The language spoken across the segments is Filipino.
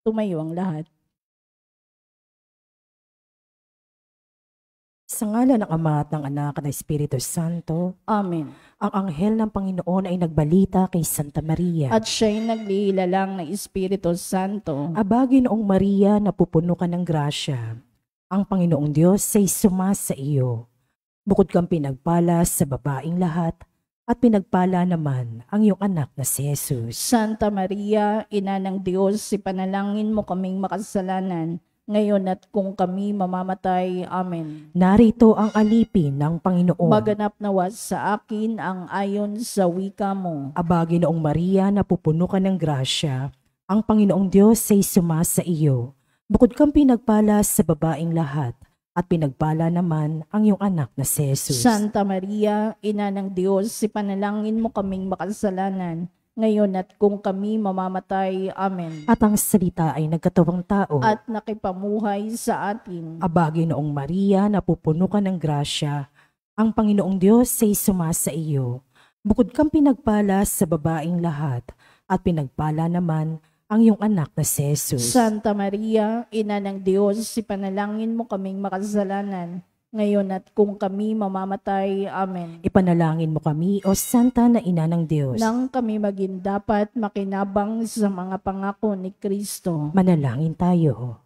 Tumayo ang lahat. Sa ngalan ng Ama at ng Anak at ng Espiritu Santo, Amen. ang anghel ng Panginoon ay nagbalita kay Santa Maria. At siya'y naglihilalang ng Espiritu Santo. Aba, Ginoong Maria, napupuno ka ng grasya. Ang Panginoong Diyos ay sumasa iyo. Bukod kang pinagpala sa babaing lahat, at pinagpala naman ang iyong anak na si Jesus. Santa Maria, Ina ng Diyos, ipanalangin mo kaming makasalanan, ngayon at kung kami mamamatay. Amen. Narito ang alipin ng Panginoon. Maganap nawa sa akin ang ayon sa wika mo. Aba, Ginoong Maria, napupuno ka ng grasya. Ang Panginoong Diyos ay sumasa iyo. Bukod kang pinagpala sa babaing lahat, at pinagpala naman ang iyong anak na si Jesus. Santa Maria, Ina ng Diyos, ipanalangin mo kaming makasalanan, ngayon at kung kami mamamatay. Amen. At ang salita ay nagkatawang tao. At nakipamuhay sa atin. Aba, Ginoong Maria, napupuno ka ng grasya. Ang Panginoong Diyos ay sumasa iyo. Bukod kang pinagpala sa babaing lahat, at pinagpala naman ang iyong anak na si Jesus. Santa Maria, Ina ng Diyos, ipanalangin mo kaming makasalanan, ngayon at kung kami mamamatay. Amen. Ipanalangin mo kami, O Santa na Ina ng Diyos. Nang kami maging dapat makinabang sa mga pangako ni Kristo. Manalangin tayo.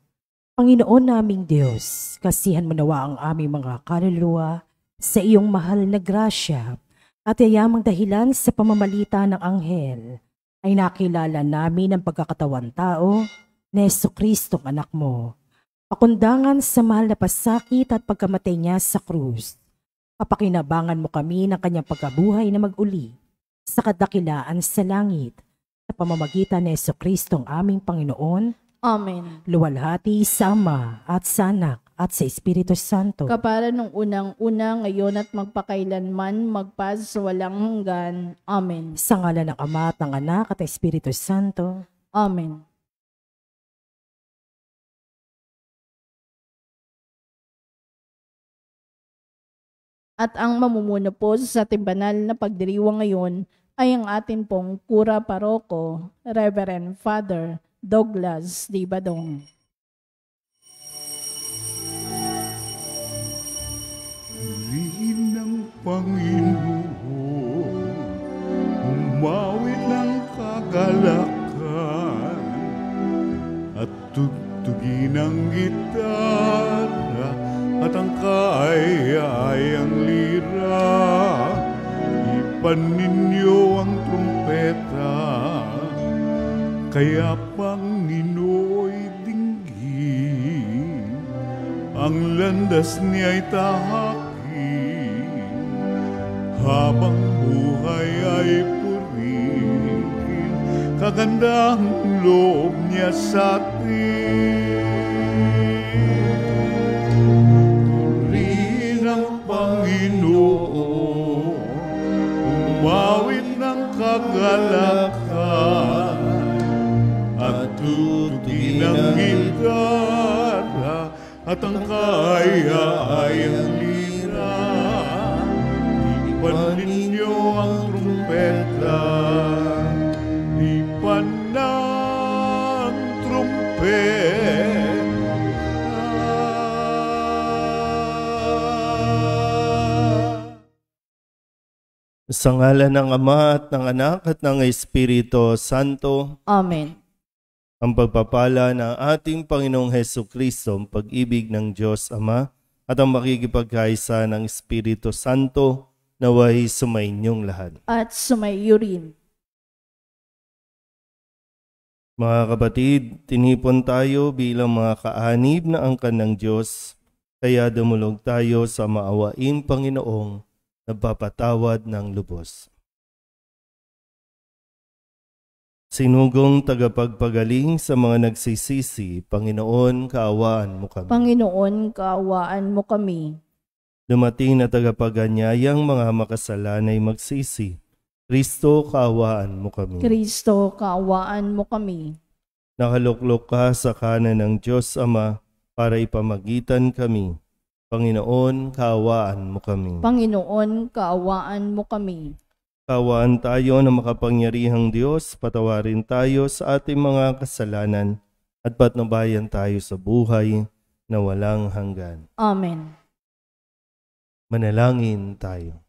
Panginoon naming Diyos, kasihan mo nawa ang aming mga kaluluwa sa iyong mahal na grasya at yayamang dahilan sa pamamalita ng anghel ay nakilala namin ang pagkakatawan tao na Jesucristong anak mo. Pakundangan sa mahal na pasakit at pagkamatay niya sa krus. Papakinabangan mo kami ng kanyang pagkabuhay na mag-uli sa kadakilaan sa langit sa pamamagitan ni Jesucristong aming Panginoon. Amen. Luwalhati sa Ama at sa Anak at sa Espiritu Santo. Kapara nung unang-una, ngayon at magpakailanman, magpasawalang hanggan. Amen. Sa ngalan ng Ama at ng Anak at Espiritu Santo. Amen. At ang mamumuno po sa ating banal na pagdiriwang ngayon ay ang atin pong Kura Paroko, Reverend Father Douglas D. Badong. Purihin ng Panginoon, umawit ng kagalakan, at tugtugin ang gitara, at ang kaaya-ayang lira. Ipan ninyo ang trumpeta, kaya Panginooy dinggin, ang landas niya'y tahakin, habang buhay ay purihin, kagandang loob niya sa atin. Purihin ang Panginoon, umawit ng kagalakan, at tugtugin ang gitara, at ang kaaya-ayang lira. Ipan ninyo ang trumpeta, ipan ng trumpeta. Sa ngalan ng Ama at ng Anak at ng Espiritu Santo. Amen. Ang pagpapala ng ating Panginoong Hesukristo, ang pag-ibig ng Diyos Ama, at ang makikipagkaisa ng Espiritu Santo, naway sumainyong lahat. At sumaiyo rin. Mga kapatid, tinipon tayo bilang mga kaanib na angkan ng Diyos, kaya dumulog tayo sa maawaing Panginoong nagpapatawad ng lubos. Sinugong tagapagpagaling sa mga nagsisisi, Panginoon, kaawaan mo kami. Panginoon, kaawaan mo kami. Dumating na tagapaganyayang mga makasalanay magsisi, Kristo, kaawaan mo kami. Kristo, kaawaan mo kami. Nakaluklok ka sa kanan ng Diyos Ama para ipamagitan kami. Panginoon, kaawaan mo kami. Panginoon, kaawaan mo kami. Kaawaan tayo ng makapangyarihang Diyos, patawarin tayo sa ating mga kasalanan at patnubayan tayo sa buhay na walang hanggan. Amen. Manalangin tayo.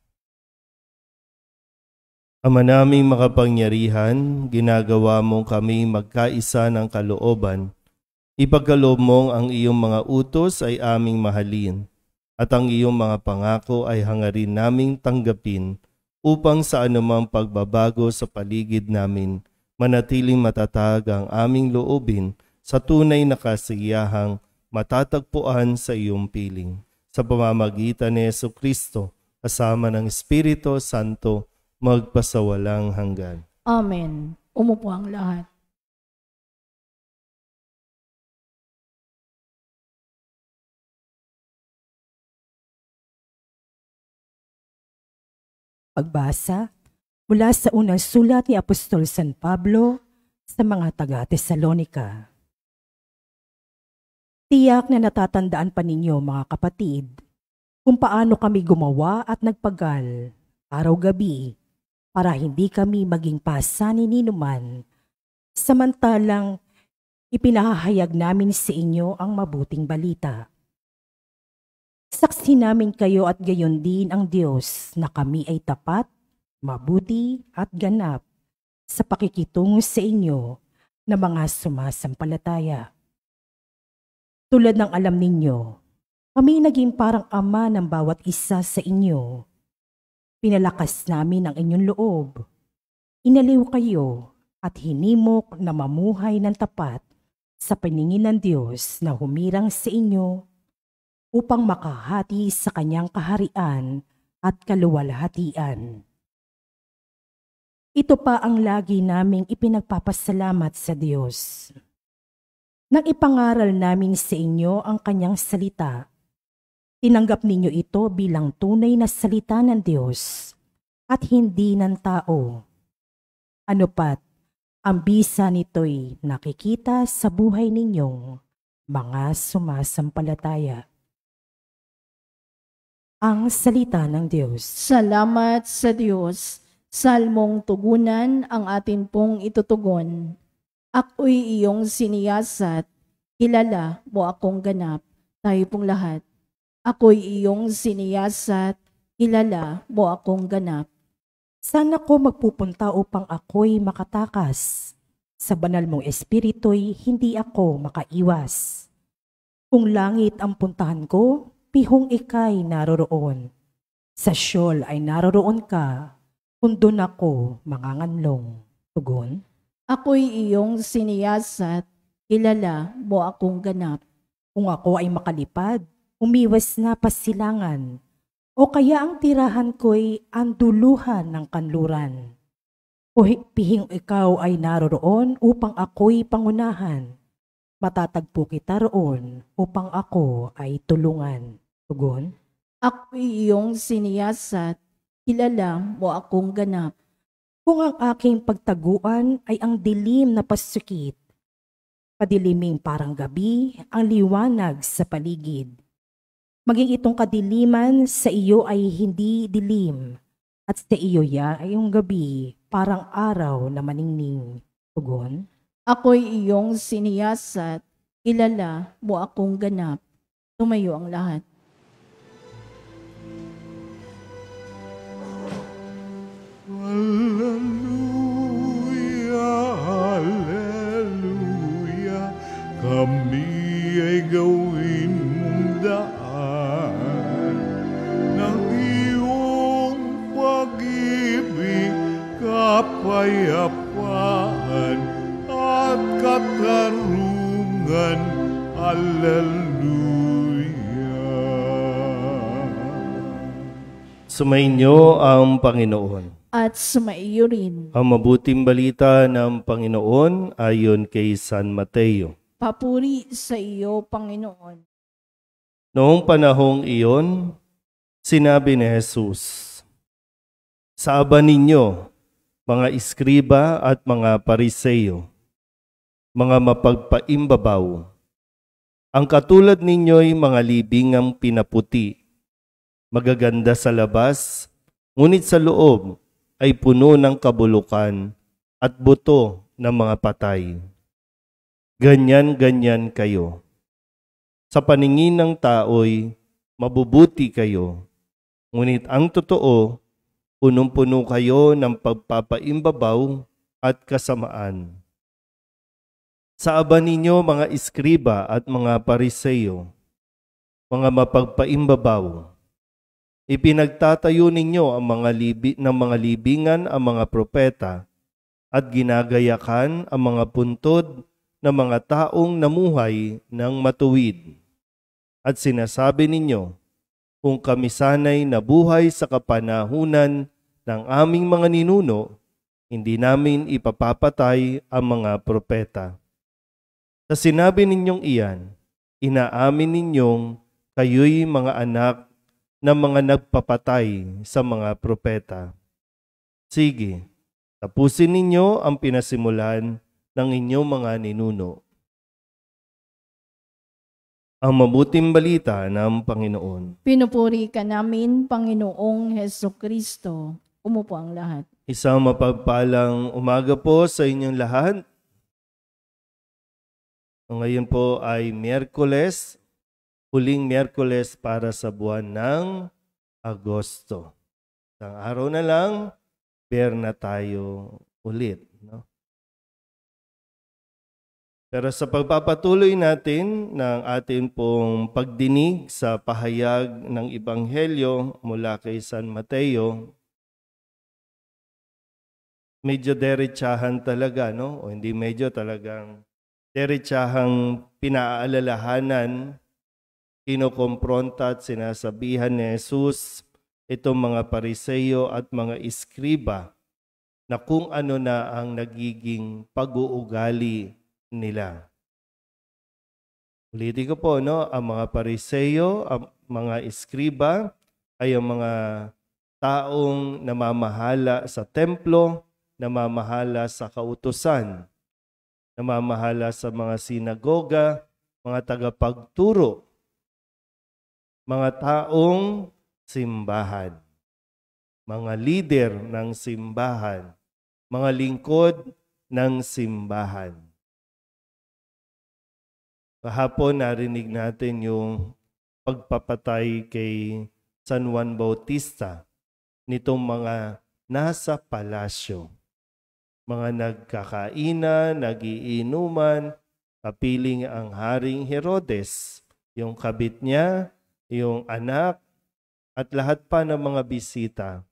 Ama naming makapangyarihan, ginagawa mong kami magkaisa ng kalooban. Ipagkaloob mong ang iyong mga utos ay aming mahalin, at ang iyong mga pangako ay hangarin naming tanggapin upang sa anumang pagbabago sa paligid namin, manatiling matatag ang aming loobin sa tunay na kasiyahang matatagpuan sa iyong piling. Sa pamamagitan ni Jesucristo, kasama ng Espiritu Santo, magpasawalang hanggan. Amen. Umupo ang lahat. Pagbasa mula sa unang sulat ni Apostol San Pablo sa mga taga-Tesalonika. Tiyak na natatandaan pa ninyo, mga kapatid, kung paano kami gumawa at nagpagal araw-gabi para hindi kami maging pasanin ni numan, samantalang ipinahahayag namin sa inyo ang mabuting balita. Saksi namin kayo at gayon din ang Diyos na kami ay tapat, mabuti at ganap sa pakikitungo sa inyo na mga sumasampalataya. Tulad ng alam ninyo, kami naging parang ama ng bawat isa sa inyo. Pinalakas namin ang inyong loob. Inaliw kayo at hinimok na mamuhay ng tapat sa paningin ng Diyos na humirang sa inyo upang makahati sa kanyang kaharian at kaluwalhatian. Ito pa ang lagi naming ipinagpapasalamat sa Diyos. Nang ipangaral namin sa inyo ang kanyang salita, tinanggap ninyo ito bilang tunay na salita ng Diyos at hindi ng tao. Ano pat, ang bisa nito'y nakikita sa buhay ninyong mga sumasampalataya. Ang salita ng Diyos. Salamat sa Diyos. Salmong tugunan ang atin pong itutugon. Ako'y iyong siniyasat, kilala mo akong ganap. Tayo pong lahat. Ako'y iyong siniyasat, kilala mo akong ganap. Sana ko magpupunta upang ako'y makatakas. Sa banal mong espiritu'y hindi ako makaiwas. Kung langit ang puntahan ko, pihong ika'y naroroon. Sa Sheol ay naroroon ka, kung doon ako manganganlong. Tugon. Ako'y iyong siniyasat, kilala mo akong ganap. Kung ako ay makalipad, umiwas na pasilangan, o kaya ang tirahan ko'y anduluhan ng kanluran. O pihing ikaw ay naroroon upang ako'y pangunahan, matatagpo kita roon upang ako ay tulungan. Tugon. Ako'y iyong siniyasat, kilala mo akong ganap. Kung ang aking pagtaguan ay ang dilim na pasukit, padiliming parang gabi ang liwanag sa paligid. Maging itong kadiliman sa iyo ay hindi dilim, at sa iyo ay yung gabi parang araw na maningning. Tugon. Ako'y iyong siniyasat, kilala mo akong ganap. Tumayo ang lahat. Hallelujah, hallelujah, kami ay gawin mong daan ng iyong pag-ibig, kapayapaan at katarungan. Hallelujah. Sumainyo ang Panginoon. At sumaiyo rin. Ang mabuting balita ng Panginoon ayon kay San Mateo. Papuri sa iyo, Panginoon. Noong panahong iyon, sinabi ni Jesus, sa aba ninyo, mga iskriba at mga pariseyo, mga mapagpaimbabaw, ang katulad ninyo'y mga libingang pinaputi, magaganda sa labas, ngunit sa loob ay puno ng kabulukan at buto ng mga patay. ganyan-ganyan kayo. Sa paningin ng tao'y mabubuti kayo, ngunit ang totoo, punong-puno kayo ng pagpapaimbabaw at kasamaan. Sa aba ninyo mga iskriba at mga pariseyo, mga mapagpaimbabaw, ipinagtatayo ninyo ang mga libingan ang mga propeta at ginagayakan ang mga puntod ng mga taong namuhay ng matuwid. At sinasabi ninyo, kung kami sana'y nabuhay sa kapanahunan ng aming mga ninuno, hindi namin ipapapatay ang mga propeta. Sa sinabi ninyong iyan, inaamin ninyong kayo'y mga anak ng mga nagpapatay sa mga propeta. Sige, tapusin ninyo ang pinasimulan ng inyong mga ninuno. Ang mabuting balita ng Panginoon. Pinupuri ka namin, Panginoong Hesukristo. Umupo ang lahat. Isang mapagpalang umaga po sa inyong lahat. Ngayon po ay Miyerkules, huling Miyerkules para sa buwan ng Agosto. Isang araw na lang, bear na tayo ulit. No? Pero sa pagpapatuloy natin ng ating pong pagdinig sa pahayag ng Ebanghelyo mula kay San Mateo, medyo derechahan talaga, no? O hindi medyo, talagang derechahang pinaalalahanan, kinokompronta at sinasabihan ni Jesus itong mga pariseyo at mga iskriba na kung ano na ang nagiging pag-uugali nila. Ulitin ko po, no? Ang mga pariseyo, ang mga iskriba ay ang mga taong namamahala sa templo, namamahala sa kautusan, namamahala sa mga sinagoga, mga tagapagturo, mga taong simbahan, mga leader ng simbahan, mga lingkod ng simbahan. Kahapon narinig natin yung pagpapatay kay San Juan Bautista nitong mga nasa palasyo. Mga nagkakainan, nagiinuman, kapiling ang Haring Herodes, yung kabit niya, yung anak, at lahat pa ng mga bisita.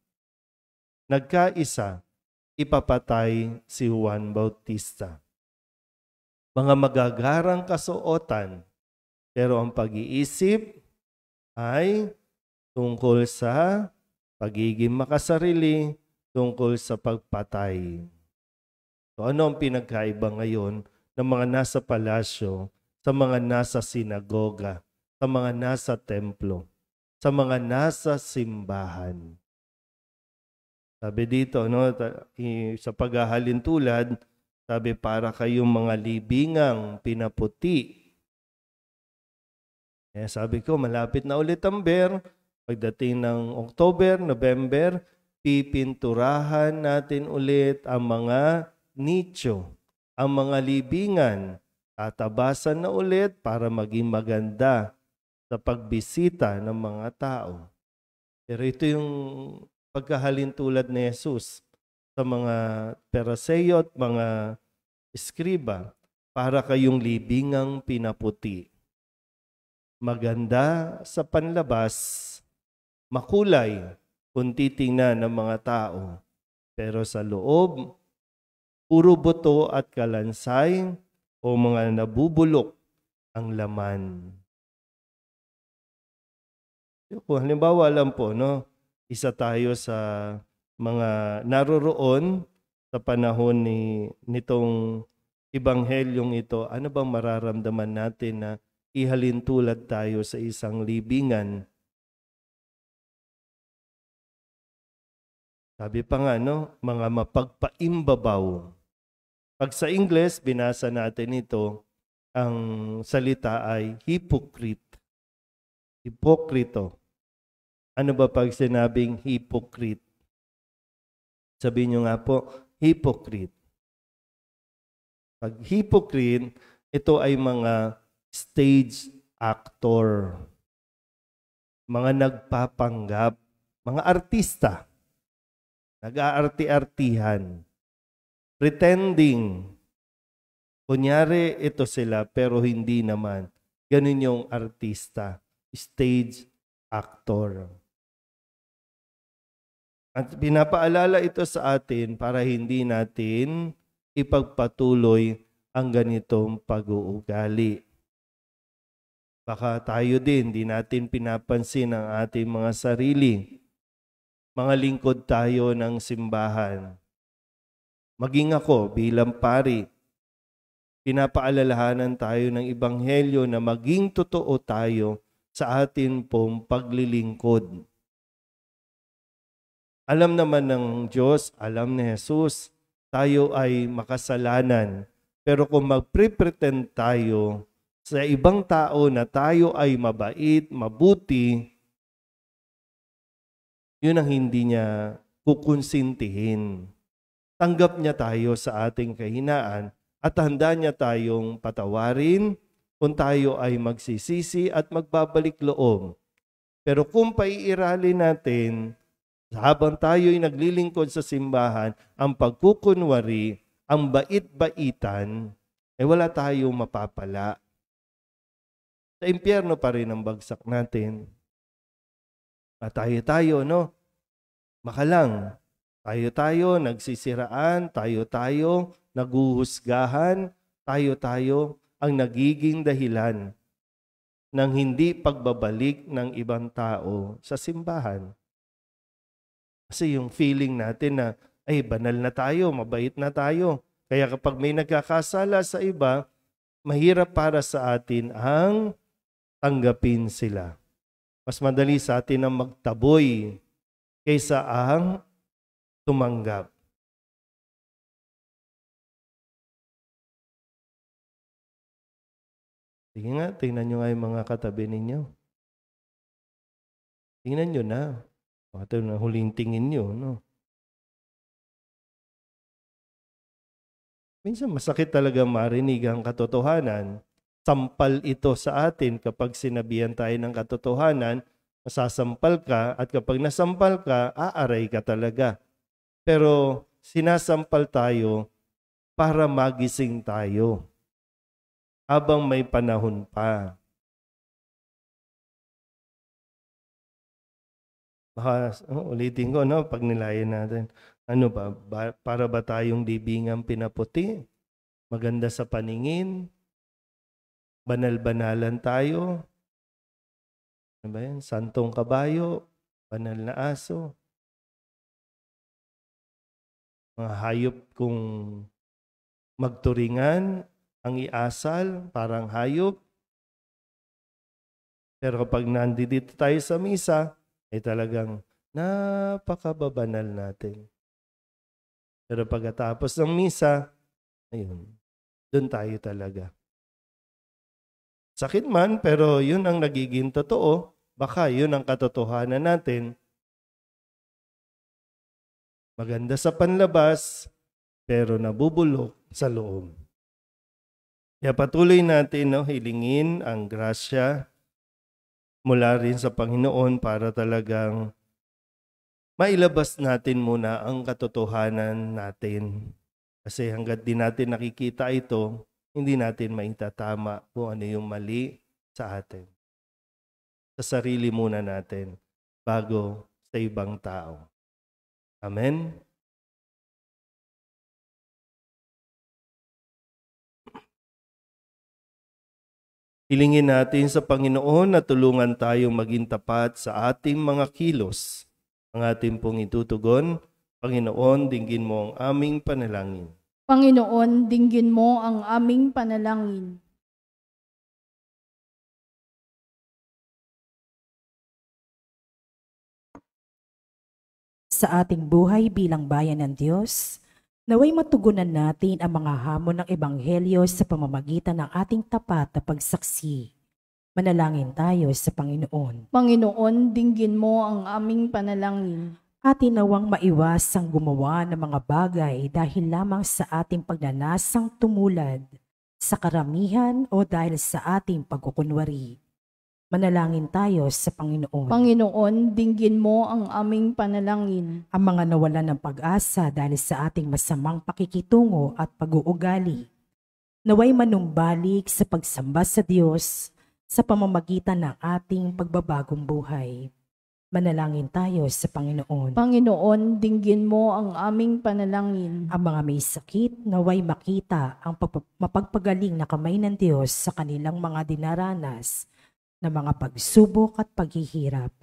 Nagkaisa, ipapatay si Juan Bautista. Mga magagarang kasuotan, pero ang pag-iisip ay tungkol sa pagiging makasarili, tungkol sa pagpatay. So ano ang pinagkaiba ngayon ng mga nasa palasyo sa mga nasa sinagoga, sa mga nasa templo, sa mga nasa simbahan? Sabi dito, no, sa paghahalin tulad, sabi, para kayong mga libingang pinaputi. Sabi ko, malapit na ulit ang bear. Pagdating ng October, November, pipinturahan natin ulit ang mga nicho, ang mga libingan. Tatabasan na ulit para maging maganda sa pagbisita ng mga tao. Pero ito yung pagkahalin tulad ni Jesus sa mga Pariseyo at mga iskriba, para kayong libingang pinaputi. Maganda sa panlabas, makulay kung titingnan ng mga tao, pero sa loob, puro buto at kalansay o mga nabubulok ang laman. Kung halimbawa lang po, no, isa tayo sa mga naroroon sa panahon nitong Ebanghelyong ito, ano bang mararamdaman natin na ihalin tulad tayo sa isang libingan? Sabi pa nga, no, mga mapagpaimbabaw. Pag sa Ingles, binasa natin ito, ang salita ay hypocrite. Hipokrito. Ano ba pag sinabing hypocrite? Sabihin nyo nga po, hypocrite. Pag hypocrite, ito ay mga stage actor, mga nagpapanggap, mga artista, nag-aarti-artihan, pretending. Kunyari, ito sila, pero hindi naman. Ganun yung artista, stage actor. At pinapaalala ito sa atin para hindi natin ipagpatuloy ang ganitong pag-uugali. Baka tayo din, di natin pinapansin ang ating mga sarili. Mga lingkod tayo ng simbahan. Maging ako bilang pari, pinapaalalahanan tayo ng Ebanghelyo na maging totoo tayo sa atin pong paglilingkod. Alam naman ng Diyos, alam ni Jesus, tayo ay makasalanan. Pero kung magpre-pretend tayo sa ibang tao na tayo ay mabait, mabuti, yun ang hindi niya kukonsintihin. Tanggap niya tayo sa ating kahinaan at handa niya tayong patawarin kung tayo ay magsisisi at magbabalik loob. Pero kung paiiralin natin, habang tayo ay naglilingkod sa simbahan, ang pagkukunwari, ang bait-baitan, ay wala tayong mapapala. Sa impyerno pa rin ang bagsak natin. At tayo, no? Makalang. Tayo, nagsisiraan. Tayo, naguhusgahan. Tayo, ang nagiging dahilan ng hindi pagbabalik ng ibang tao sa simbahan. Kasi yung feeling natin na, ay banal na tayo, mabait na tayo. Kaya kapag may nagkakasala sa iba, mahirap para sa atin ang tanggapin sila. Mas madali sa atin ang magtaboy kaysa ang tumanggap. Sige nga, tingnan nyo nga yung mga katabi ninyo. Tingnan nyo na. Ito na huling tingin nyo, no? Minsan masakit talaga marinig ang katotohanan. Sampal ito sa atin kapag sinabihan tayo ng katotohanan, masasampal ka at kapag nasampal ka, aaray ka talaga. Pero sinasampal tayo para magising tayo habang may panahon pa. Baka, ulitin ko, no? Pag nilayan natin, ano ba, para ba tayong libingang pinaputi? Maganda sa paningin? Banal-banalan tayo? Ano ba yan? Santong kabayo? Banal na aso? Mga hayop kung magturingan, ang iasal, parang hayop. Pero kapag nandito tayo sa misa, ay talagang napakababanal natin. Pero pagkatapos ng misa, ayun, doon tayo talaga. Sakit man, pero yun ang nagiging totoo. Baka yun ang katotohanan natin. Maganda sa panlabas, pero nabubulok sa loob. Kaya patuloy natin, no, hilingin ang grasya mula rin sa Panginoon para talagang mailabas natin muna ang katotohanan natin. Kasi hanggat di natin nakikita ito, hindi natin maitatama kung ano yung mali sa atin. Sa sarili muna natin bago sa ibang tao. Amen? Hilingin natin sa Panginoon na tulungan tayong maging tapat sa ating mga kilos. Ang ating pong itutugon, Panginoon, dinggin mo ang aming panalangin. Panginoon, dinggin mo ang aming panalangin. Sa ating buhay bilang bayan ng Diyos, naway matugunan natin ang mga hamon ng Ebanghelyo sa pamamagitan ng ating tapat na pagsaksi. Manalangin tayo sa Panginoon. Panginoon, dinggin mo ang aming panalangin. Atin nawang maiwasang gumawa ng mga bagay dahil lamang sa ating pagnanasang tumulad sa karamihan o dahil sa ating pagkukunwari. Manalangin tayo sa Panginoon. Panginoon, dinggin mo ang aming panalangin. Ang mga nawalan ng pag-asa dahil sa ating masamang pakikitungo at pag-uugali, naway manumbalik sa pagsamba sa Diyos sa pamamagitan ng ating pagbabagong buhay. Manalangin tayo sa Panginoon. Panginoon, dinggin mo ang aming panalangin. Ang mga may sakit, naway makita ang mapagpagaling na kamay ng Diyos sa kanilang mga dinaranas na mga pagsubok at paghihirap.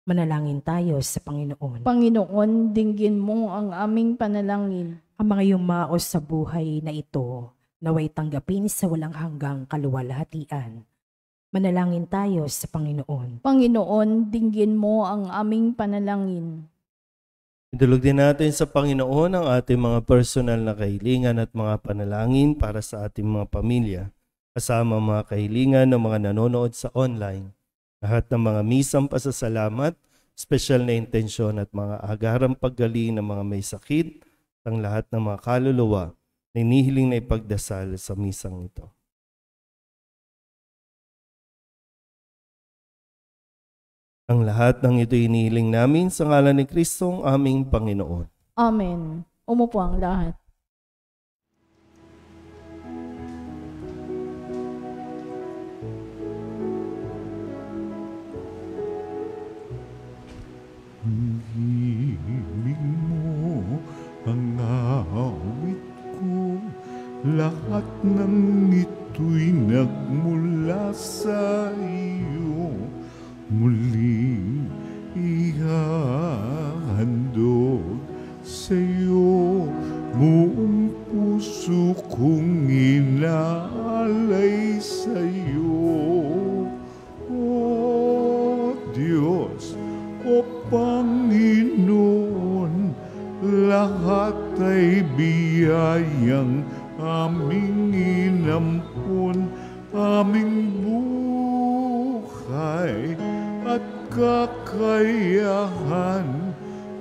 Manalangin tayo sa Panginoon. Panginoon, dinggin mo ang aming panalangin. Ang mga yumaos sa buhay na ito, naway tanggapin sa walang hanggang kaluwalhatian. Manalangin tayo sa Panginoon. Panginoon, dinggin mo ang aming panalangin. Idulog din natin sa Panginoon ang ating mga personal na kahilingan at mga panalangin para sa ating mga pamilya, kasama mga kahilingan ng mga nanonood sa online. Lahat ng mga misang pasasalamat, espesyal na intensyon at mga agarang paggaling ng mga may sakit, ang lahat ng mga kaluluwa na inihiling na ipagdasal sa misang ito. Ang lahat ng ito inihiling namin sa ngalan ni Kristong aming Panginoon. Amen. Umupo ang lahat. Hiling mo ang awit ko, lahat ng ito'y nagmula sa iyo. Muling ihahandog sa iyo, buong puso kong inaalay sa iyo. O Diyos, o Panginoon, lahat ay biyayang aming inampun, aming buhay at kakayahan,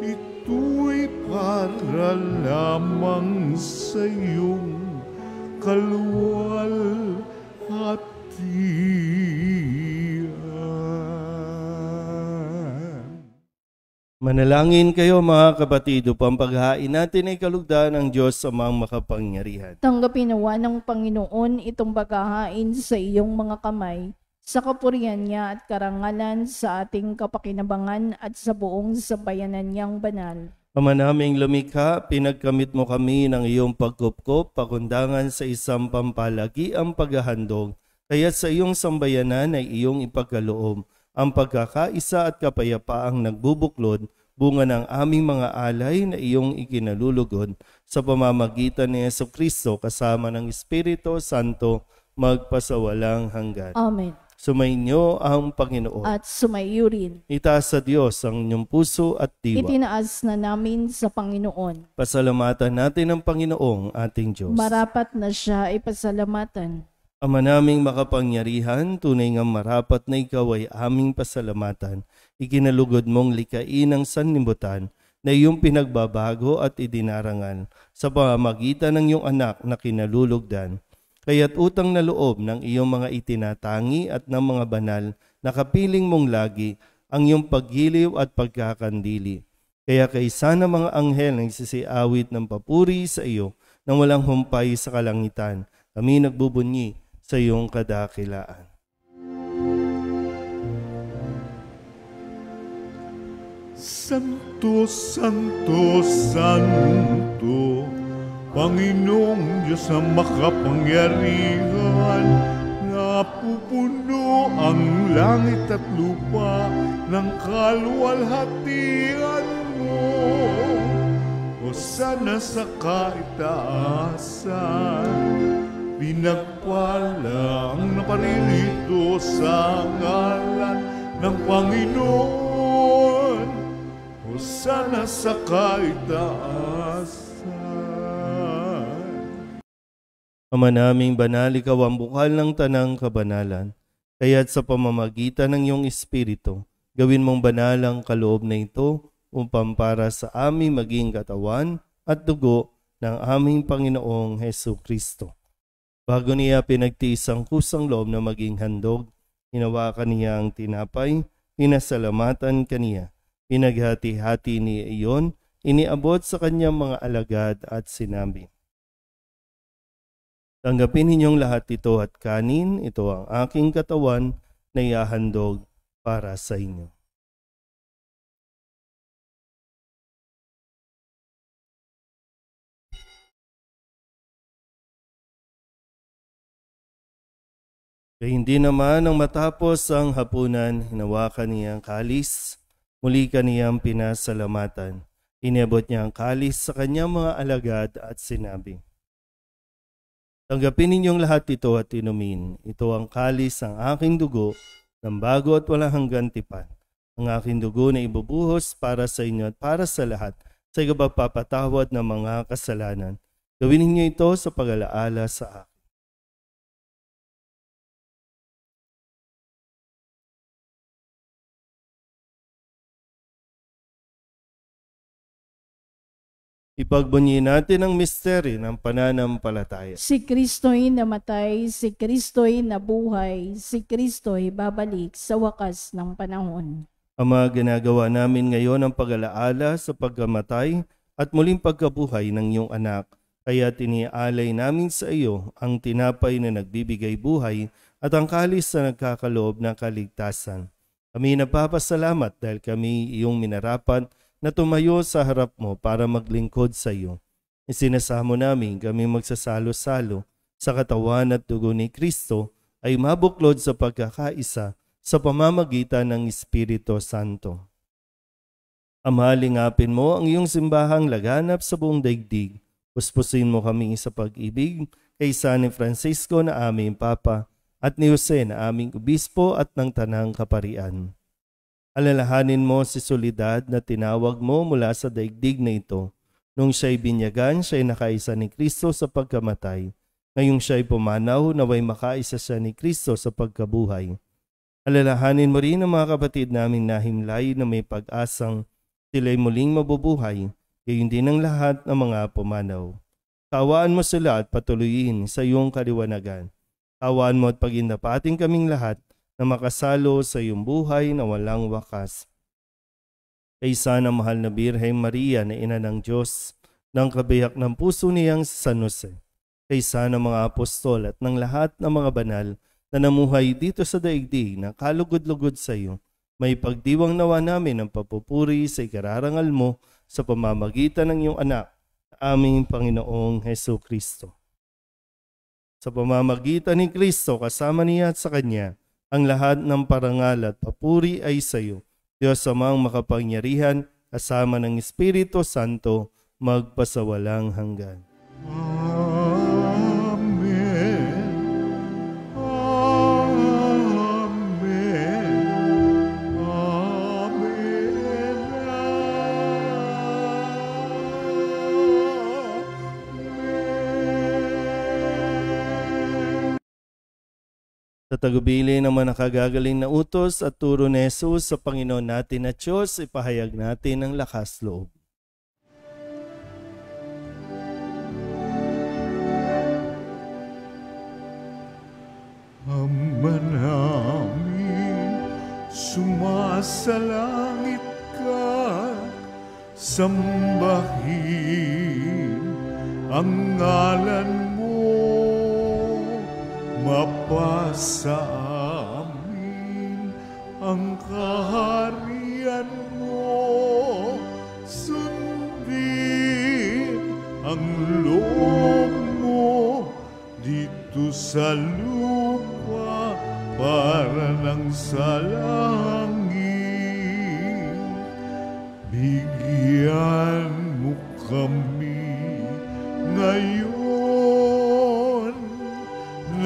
ito'y para lamang sa iyong kaluwalhatian. Manalangin kayo mga kapatid upang paghain natin ay kalugdan ng Diyos sa mga makapangyarihan. Tanggapin nawa ng Panginoon itong paghahain sa iyong mga kamay, sa kapurihan niya at karangalan sa ating kapakinabangan at sa buong sambayanan niyang banal. Ama naming lumikha, pinagkamit mo kami ng iyong pagkupkop, pakundangan sa isang pampalagi ang paghahandog, kaya sa iyong sambayanan ay iyong ipagkaloob ang pagkakaisa at kapayapaang nagbubuklod, bunga ng aming mga alay na iyong ikinalulugod sa pamamagitan ni Jesucristo kasama ng Espiritu Santo magpasawalang hanggan. Amen. Sumainyo ang Panginoon. At sumaiyo rin. Itaas sa Diyos ang inyong puso at diwa. Itinaas na namin sa Panginoon. Pasalamatan natin ang Panginoong ating Diyos. Marapat na siya ay pasalamatan. Ama naming makapangyarihan, tunay nga marapat na ikaw ay aming pasalamatan. Ikinalugod mong likain ang sanlibutan na iyong pinagbabago at idinarangal sa pamamagitan ng iyong anak na kinalulugdan. Kaya't utang na loob ng iyong mga itinatangi at ng mga banal na kapiling mong lagi ang iyong paggiliw at pagkakandili. Kaya kaysa ng mga anghel na nagsisiawit ng papuri sa iyo nang walang humpay sa kalangitan, kami nagbubunyi sa iyong kadakilaan. Santo, Santo, Santo, Panginoong Diyos ang makapangyarihan, napupuno ang langit at lupa ng kaluwalhatian mo. Hosana sa kaitaasan, pinagpala ang naparirito sa ngalan ng Panginoon. Hosana sa kaitaasan. Ama naming banal, ikaw ang bukal ng tanang kabanalan. Kaya't sa pamamagitan ng iyong Espiritu, gawin mong banal ang kaloob na ito upang para sa aming maging katawan at dugo ng aming Panginoong Hesukristo. Bago niya pinagtiis ang kusang loob na maging handog, hinawakan niya ang tinapay, pinasalamatan kaniya. Pinaghati-hati niya iyon, iniabot sa kanyang mga alagad at sinabi, "Tanggapin ninyong lahat ito at kanin, ito ang aking katawan na ihahandog para sa inyo." Kaya hindi naman nang matapos ang hapunan, hinawakan niya ang kalis, muli kaniyang pinasalamatan. Iniabot niya ang kalis sa kanyang mga alagad at sinabi, "Tanggapin ninyong lahat ito at inumin. Ito ang kalis ng aking dugo ng bago at walang hanggang tipan. Ang aking dugo na ibubuhos para sa inyo at para sa lahat sa ikapagpapatawad ng mga kasalanan. Gawin ninyo ito sa pag-alaala sa akin." Ipagbunyi natin ang misteryo ng pananampalataya. Si Kristo'y namatay, si Kristo'y nabuhay, si Kristo'y babalik sa wakas ng panahon. Ama, ginagawa namin ngayon ang pag-alaala sa pagkamatay at muling pagkabuhay ng iyong anak. Kaya tinialay namin sa iyo ang tinapay na nagbibigay buhay at ang kalis na nagkakaloob ng kaligtasan. Kami napapasalamat dahil kami iyong minarapat na tumayo sa harap mo para maglingkod sa iyo. Isinasamo namin kami magsasalo-salo sa katawan at dugo ni Kristo ay mabuklod sa pagkakaisa sa pamamagitan ng Espiritu Santo. Ama, lingapin mo ang iyong simbahang laganap sa buong daigdig. Puspusin mo kami sa pag-ibig kay San Francisco na aming Papa at ni Jose na aming Obispo at ng Tanang Kaparian. Alalahanin mo si Soledad na tinawag mo mula sa daigdig na ito. Nung siya'y binyagan, siya'y nakaisa ni Kristo sa pagkamatay. Ngayong siya'y pumanaw, naway makaisa siya ni Kristo sa pagkabuhay. Alalahanin mo rin ang mga kapatid naming nahimlay na may pag-asang sila'y muling mabubuhay, gayon din ang lahat ng mga pumanaw. Kaawaan mo sila at patuloyin sa iyong kaliwanagan. Kaawaan mo at pagindapating kaming lahat na makasalo sa iyong buhay na walang wakas. Kaysa ng mahal na Birheng Maria na ina ng Diyos, ng kabiyak ng puso niyang San Jose, kaysa ng mga apostol at ng lahat ng mga banal na namuhay dito sa daigdig na kalugod-lugod sa iyo, may pagdiwang nawa namin ang papupuri sa ikararangal mo sa pamamagitan ng iyong anak, aming Panginoong Hesu Kristo. Sa pamamagitan ni Kristo kasama niya at sa Kanya, ang lahat ng parangal at papuri ay sa iyo, Diyos Amang makapangyarihan, kasama ng Espiritu Santo, magpasawalang hanggan. Amen. Amen. Sa tagubili ng mga nakagagaling na utos at turo ni Jesus sa Panginoon natin at Diyos, ipahayag natin ang lakas loob. Ama namin, sumasalangit ka, sambahin ang ngalan mo, mapasa amin ang kaharian mo, sundin ang loob mo dito sa lupa para ng sa langit. Bigyan mo kami ngayon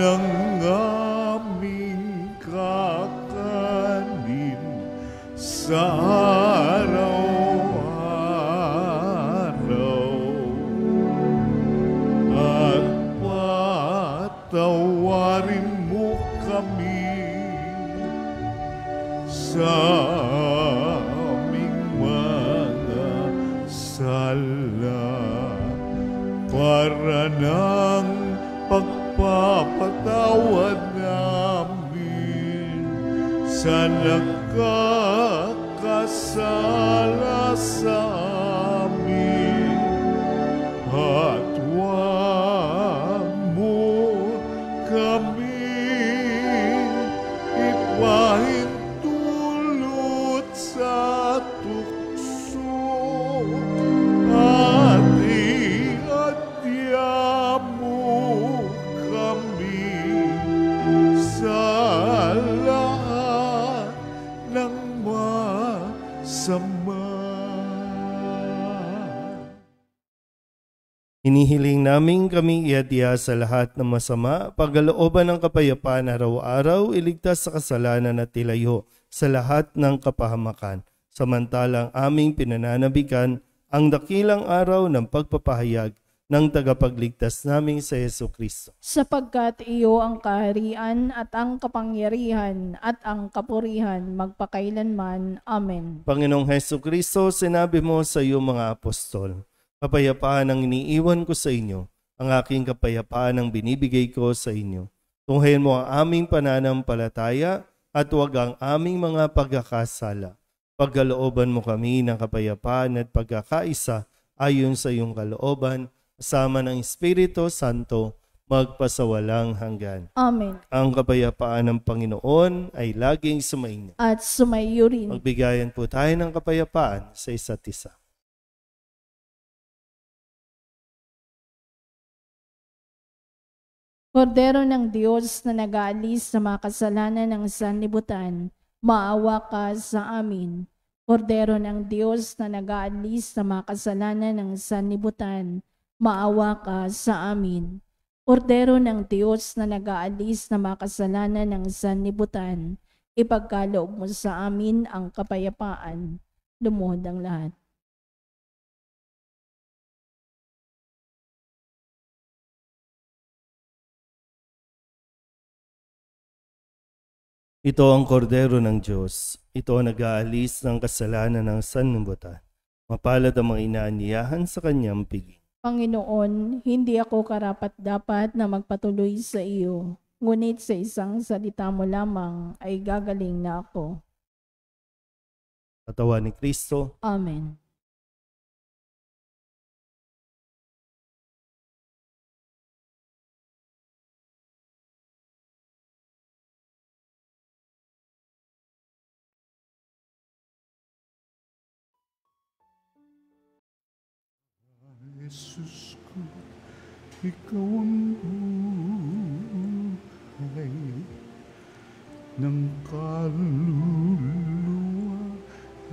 ng aming kakanin sa araw-araw, at patawarin mo kami sa aming mga sala para ng pagpapalagay ipapatawad namin sa nagkakasala sa amin. At huwag mo kami ipahintulot sa tukso at iadya mo kami sa lahat ng masama. Hinihiling namin kami iadya sa lahat ng masama, pagkalooban ng kapayapaan araw-araw, iligtas sa kasalanan at ilayo sa lahat ng kapahamakan. Samantalang aming pinananabikan ang dakilang araw ng pagpapahayag ng tagapagligtas naming sa Jesucristo. Sapagkat iyo ang kaharian at ang kapangyarihan at ang kapurihan magpakailanman. Amen. Panginoong Jesucristo, sinabi mo sa iyong mga apostol, kapayapaan ang iniiwan ko sa inyo, ang aking kapayapaan ang binibigay ko sa inyo. Tunghayin mo ang aming pananampalataya at huwag ang aming mga pagkakasala. Pagkalooban mo kami ng kapayapaan at pagkakaisa ayon sa iyong kalooban, kasama ng Espiritu Santo, magpasawalang hanggan. Amen. Ang kapayapaan ng Panginoon ay laging sumainyo. At sumayo rin. Magbigayan po tayo ng kapayapaan sa isa't isa. Kordero ng Diyos na nag-aalis sa mga kasalanan ng sanlibutan, maawa ka sa amin. Kordero ng Diyos na nag-aalis sa mga kasalanan ng sanlibutan, maawa ka sa amin. Kordero ng Diyos na nag-aalis sa mga kasalanan ng sanlibutan, ipagkaloob mo sa amin ang kapayapaan. Lumuhod ang lahat. Ito ang kordero ng Diyos. Ito ang nag-aalis ng kasalanan ng sanlibutan. Mapalad ang mga inaanyayahan sa kanyang piging. Panginoon, hindi ako karapat-dapat na magpatuloy sa iyo, ngunit sa isang salita mo lamang ay gagaling na ako. Katawan ni Kristo. Amen. Jesus ko, ikaw ang buhay ng kaluluwa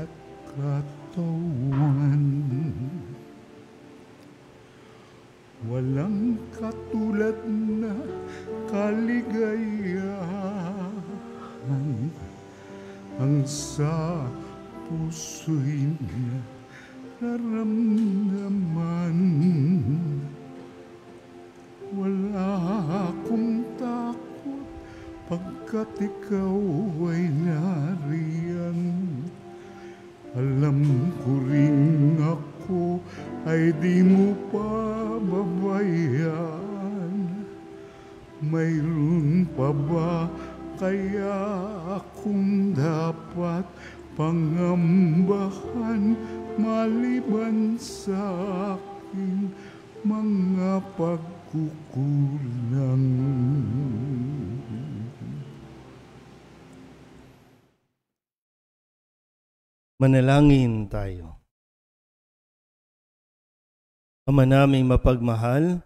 at katawan. Walang katulad na kaligayahan ang sa puso'y nararamdaman. Wala akong takot pagkat ikaw ay nariyan. Alam ko rin ako ay di mo pababayaan. Mayroon pa ba kaya akong dapat pangambahan maliban sa aking mga pagkukulang? Manalangin tayo. Ama naming mapagmahal,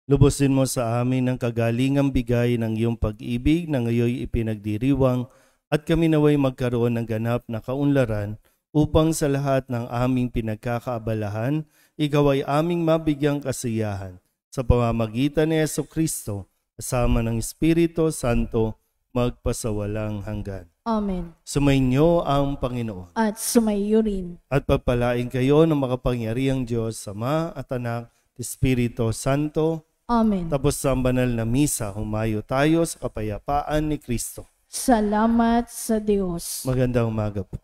lubusin mo sa amin ang kagalingang bigay ng iyong pag-ibig na ngayoy ipinagdiriwang at kami naway magkaroon ng ganap na kaunlaran upang sa lahat ng aming pinagkakaabalahan, ikaw ay aming mabigyang kasiyahan sa pamamagitan ni Jesucristo kasama ng Espiritu Santo magpasawalang hanggan. Amen. Sumainyo ang Panginoon. At sumayo rin. At pagpalain kayo ng makapangyarihang Diyos, Ama at Anak, Espiritu Santo. Amen. Tapos sa banal na misa, humayo tayo sa kapayapaan ni Kristo. Salamat sa Diyos. Magandang umaga po.